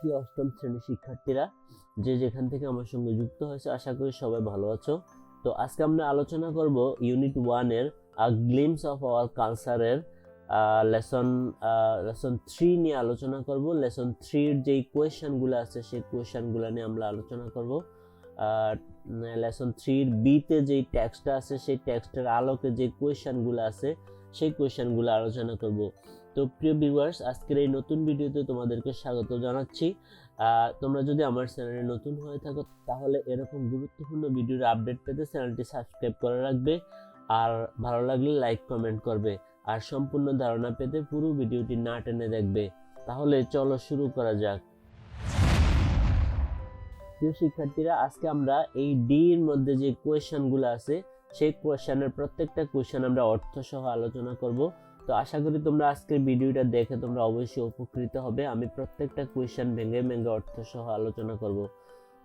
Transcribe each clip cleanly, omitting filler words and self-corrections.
প্রিয় অষ্টম শ্রেণীর শিক্ষার্থীরা, যে যেখান থেকে আমার সঙ্গে যুক্ত হয়েছে, আশা করি সবাই ভালো আছো। তো আজকে আমরা আলোচনা করব ইউনিট 1 এর গ্লিমস অফ আওয়ার কালচারের লেসন 3 নিয়ে আলোচনা করব। লেসন 3 এর যেই কোয়েশ্চেনগুলো আছে সেই কোয়েশ্চেনগুলো নিয়ে আমরা আলোচনা করব। লেসন 3 এর বিতে যেই টেক্সটটা আছে সেই টেক্সটের আলোকে যে কোয়েশ্চেনগুলো আছে সেই কোয়েশ্চেনগুলো আলোচনা করব। তো প্রিয় ভিউয়ার্স, আজকের এই নতুন ভিডিওতে তোমাদেরকে স্বাগত জানাচ্ছি। তোমরা যদি আমার চ্যানেলে নতুন হয়ে থাকো তাহলে এরকম গুরুত্বপূর্ণ ভিডিওর আপডেট পেতে চ্যানেলটি সাবস্ক্রাইব করে রাখবে, আর ভালো লাগলে লাইক কমেন্ট করবে, আর সম্পূর্ণ ধারণা পেতে পুরো ভিডিওটি না টেনে দেখবে। তাহলে চলো শুরু করা যাক। প্রিয় শিক্ষার্থীরা, আজকে আমরা এই ডি এর মধ্যে যে কোয়েশ্চেনগুলো আছে সেই কোয়েশ্চেনের প্রত্যেকটা কোয়েশ্চেন আমরা অর্থ সহ আলোচনা করব। তো আশা করি তোমরা আজকের ভিডিওটা দেখে তোমরা অবশ্যই উপকৃত হবে। আমি প্রত্যেকটা কোয়েশ্চেন ভেঙে ভেঙে অর্থ সহ আলোচনা করব।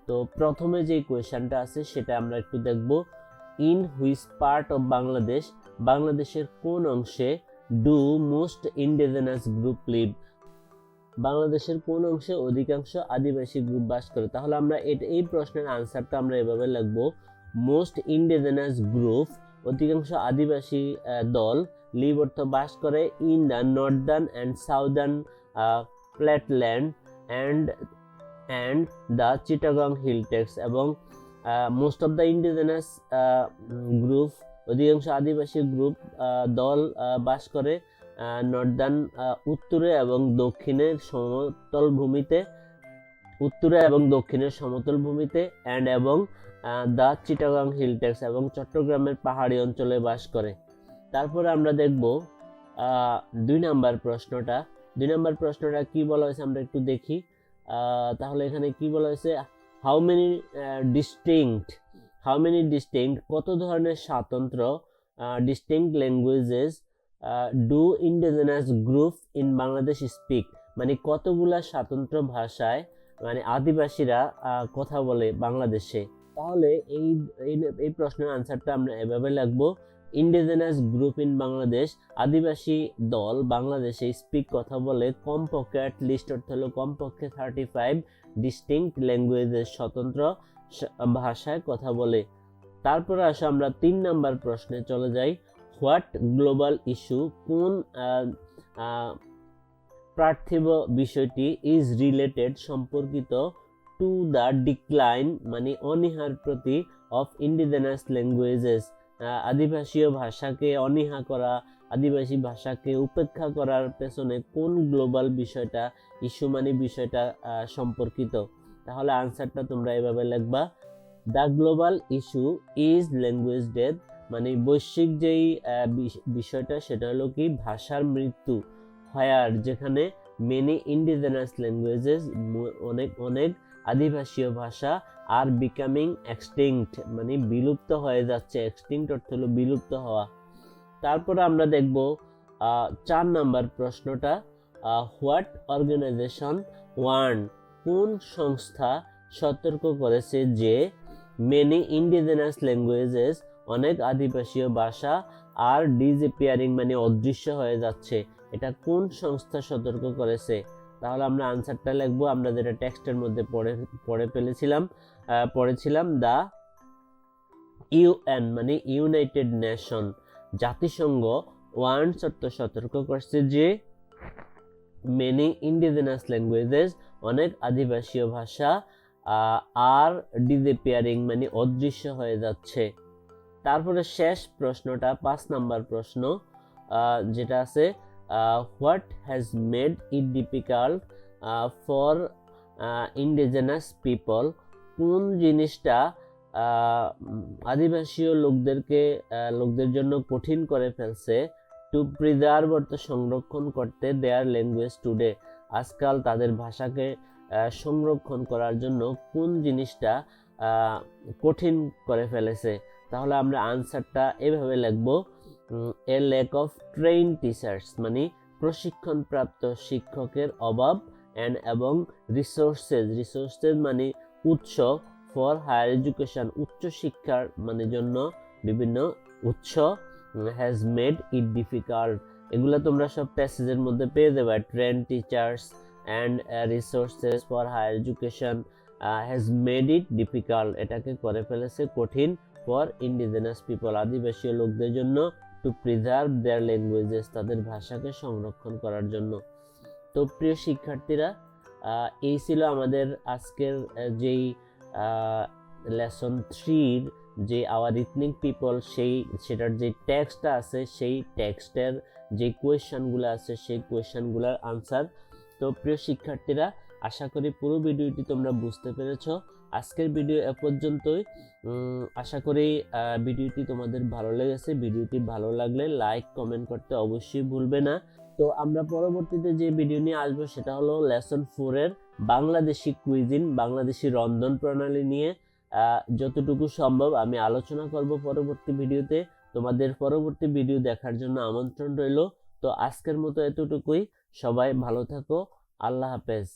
তো প্রথমে যে কোয়েশ্চেনটা আছে সেটা আমরা একটু দেখব। In which part of Bangladesh, বাংলাদেশের কোন অংশে do most indigenous group live, বাংলাদেশের কোন অংশে অধিকাংশ আদিবাসী গ্রুপ বাস করে। তাহলে আমরা এই প্রশ্নের আনসারটা আমরা এভাবে লিখব। মোস্ট ইন্ডিজিনাস গ্রুপ, অধিকাংশ আদিবাসী দল, লিভ অর্থ বাস করে, in the northern and southern flatland and the Chittagong hill tracts, এবং most of the indigenous group, অধিকাংশ আদিবাসী গ্রুপ দল বাস করে নর্দার্ন উত্তরে এবং দক্ষিণের সমতল ভূমিতে, এবং দ্য চিটাগং হিল টেক্স এবং চট্টগ্রামের পাহাড়ি অঞ্চলে বাস করে। তারপরে আমরা দেখব 2 নম্বর প্রশ্নটা কি বলা হয়েছে আমরা একটু দেখি। তাহলে এখানে কি বলা হয়েছে, হাউ মেনি ডিস্টিংক্ট কত ধরনের স্বতন্ত্র distinct languages do indigenous group in Bangladesh speak, মানে কতগুলা স্বতন্ত্র ভাষায় মানে আদিবাসীরা কথা বলে বাংলাদেশে। তাহলে এই প্রশ্নের আনসারটা আমরা এভাবে লিখবো। ইন্ডিজিনাস গ্রুপ ইন বাংলাদেশ, আদিবাসী দল বাংলাদেশে স্পিক কথা বলে কমপক্ষে, অ্যাট লিস্ট অর্থ হলো কমপক্ষে 35 ডিস্টিংক্ট ল্যাঙ্গুয়েজেস স্বতন্ত্র ভাষায় কথা বলে। তারপরে আসো আমরা 3 নম্বর প্রশ্নে চলে যাই। হোয়াট গ্লোবাল ইস্যু, কোন পার্থিব বিষয়টি ইজ রিলেটেড সম্পর্কিত টু দ্য ডিক্লাইন মানে অনীহার প্রতি অফ ইন্ডিজিনাস ল্যাঙ্গুয়েজেস, আদিবাসী ভাষাকে অনীহা করা, আদিবাসী ভাষাকে উপেক্ষা করার পেছনে কোন গ্লোবাল বিষয়টা, ইস্যু মানে বিষয়টা সম্পর্কিত। তাহলে আনসারটা তোমরা এভাবে লিখবা। The global issue is language death, মানে বৈশ্বিক যেই বিষয়টা সেটা হলো কি ভাষার মৃত্যু। হোয়ার, যেখানে মেনি ইন্ডিজিনাস ল্যাঙ্গুয়েজেস অনেক আদিবাসীয় ভাষা আর বিকামিং এক্সটিংক্ট মানে বিলুপ্ত হয়ে যাচ্ছে। এক্সটিংক্ট অর্থ হলো বিলুপ্ত হওয়া। তারপরে আমরা দেখব 4 নম্বর প্রশ্নটা। হোয়াট অর্গানাইজেশন ওয়ার্ন, কোন সংস্থা সতর্ক করেছে যে মেনি ইন্ডিজিনাস ল্যাঙ্গুয়েজেস অনেক আদিবাসীয় ভাষা আর ডিসঅ্যাপিয়ারিং মানে অদৃশ্য হয়ে যাচ্ছে, এটা কোন সংস্থা সতর্ক করেছে। তাহলে আমরা আনসারটা লিখবো, আমরা যেটা টেক্সটের মধ্যে পড়েছিলাম দা ইউএন মানে ইউনাইটেড নেশন, জাতিসংঘ ওয়ার্নস অর্থ সতর্ক করছে যে মেনি ইন্ডিজিনাস ল্যাঙ্গুয়েজেস অনেক আদিবাসীয় ভাষা আর ডিসঅ্যাপিয়ারিং মানে অদৃশ্য হয়ে যাচ্ছে। তারপরে শেষ প্রশ্নটা 5 নম্বর প্রশ্ন, যেটা আছে what has made it difficult for indigenous people, কোন জিনিসটা আদিবাসী লোকদের জন্য কঠিন করে ফেলছে টু প্রিজার্ভ অর্থ সংরক্ষণ করতে দেয়ার ল্যাঙ্গুয়েজ টুডে, আজকাল তাদের ভাষাকে সংরক্ষণ করার জন্য কোন জিনিসটা কঠিন করে ফেলেছে। তাহলে আমরা আনসারটা এভাবে লিখবো। A lack of train teachers মানে প্রশিক্ষণপ্রাপ্ত শিক্ষকের অভাব, এবং রিসোর্সেস মানে উৎস, ফর হায়ার এডুকেশন উচ্চ শিক্ষার মানে জন্য বিভিন্ন উৎস, হ্যাজ মেড ইট ডিফিকাল্ট, এগুলো তোমরা সব প্যাসেজের মধ্যে পেয়ে যাবে। Train teachers and resources for higher education has made it difficult, এটাকে করে ফেলেছে কঠিন for indigenous people, আদিবাসী লোকদের জন্য to preserve their languages, তাদের ভাষাকে সংরক্ষণ করার জন্য। তো প্রিয় শিক্ষার্থীরা, এই ছিল আমাদের আজকের যেই লেসন 3-র যে আওয়ার ইথনিক পিপল সেটার যে টেক্সটটা আছে সেই টেক্সটের যে কোয়েশ্চেনগুলো আছে সেই কোয়েশ্চেনগুলোর আনসার। তো প্রিয় শিক্ষার্থীরা, আশা করি পুরো ভিডিওটি তোমরা বুঝতে পেরেছো। আজকের ভিডিও এ পর্যন্তই। আশা করি ভিডিওটি তোমাদের ভালো লেগেছে। ভিডিওটি ভালো লাগলে লাইক কমেন্ট করতে অবশ্যই ভুলবে না। তো আমরা পরবর্তীতে যে ভিডিও নিয়ে আসবো সেটা হলো লেসন 4-এর বাংলাদেশি কুইজিন, বাংলাদেশি রন্ধন প্রণালী নিয়ে যতটুকু সম্ভব আমি আলোচনা করব পরবর্তী ভিডিওতে। তোমাদের পরবর্তী ভিডিও দেখার জন্য আমন্ত্রণ রইল। তো আজকের মতো এতটুকুই। সবাই ভালো থাকো। আল্লাহ হাফেজ।